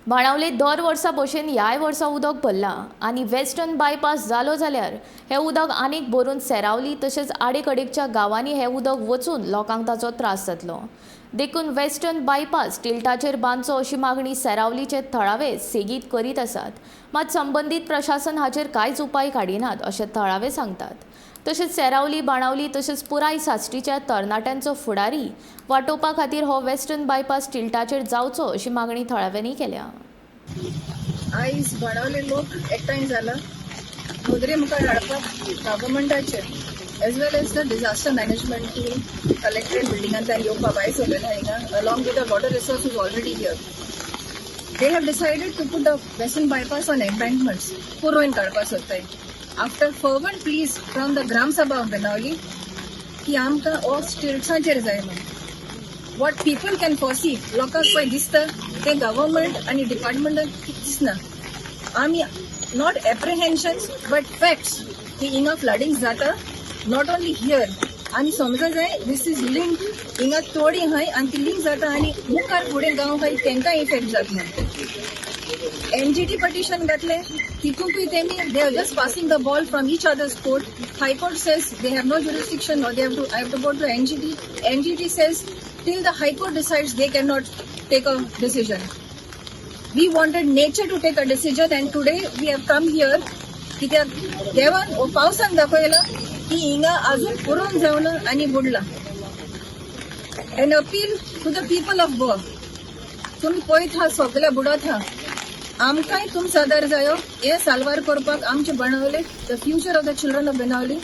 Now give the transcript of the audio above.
बाणावले दर वर्सा भशेन ह्याय वर्सा उदक भरला आनी वेस्टर्न बायपास जालो जाल्यार हे उदक आनीक भरून सेरावली तशेंच आडेकडेकच्या गांवांनी हे उदक वचून लोकांक ताचो त्रास जातलो। देखून वेस्टर्न बायपास टिल्टाचेर बांदचो अशी मागणी सेरावलीचे थळावे सेगीत करीत आसात, मात संबंधीत प्रशासन हाचेर कांयच उपाय काडिनात अशें थळावे सांगतात। तशेंच सेरावली बाणावली तशेंच पुराय साश्टीच्या तरणाट्यांचो फुडारी वांटोवपा खातीर हो वेस्टर्न बायपास टिल्टाचेर जावचो अशी मागणी थळाव्यांनी केल्या। आयज बाणावले लोक एकठांय जाला नोंदणी मुखार हाडपाक गव्हर्मेंटाचे as well as the disaster management team collectorate बिल्डिंगांतल्यान येवपाक भायर सरलेला हिंगा along with the water resource is already here. They have decided to put the western bypass on embankments पुरोवन काडपाक सोदताय। After fervent pleas from the gram sabha of Benaulim की आमकां हो स्टिल्ट्साचेर जाय म्हणून वॉट पीपल कॅन फॉसी लोकांक पळय दिसता ते गव्हर्मेंट आनी डिपार्टमेंटाक दिसना। आमी नॉट एप्रिहेन्शन्स बट फॅक्ट्स की हिंगा फ्लडिंग जाता नॉट ओनली हियर आनी समजा जाय दीस इज लिंक हिंगा तोडी हाय आनी ती लिंक जाता आनी मुखार फुडें गांव हाय तांकां इफेक्ट जाता। एनजीटी पटिशन घातले तितूंकूय तेमी they are just passing the ball from each others court. High court says they have no jurisdiction और they have to go to NGT. NGT says till the high court decides they cannot take a decision. We wanted nature to take a decision and today we have come here कित्याक देवान पावसान दाखयला की हिंगा अजून पुरोन जावना आनी बुडला। An appeal to the people of Goa. तुमी पळयत हा सगळे बुडत हा आमकांय तुमचो आदार जायो हे साल्वार करपाक आमचे बाणावले the future of the children of Benaulim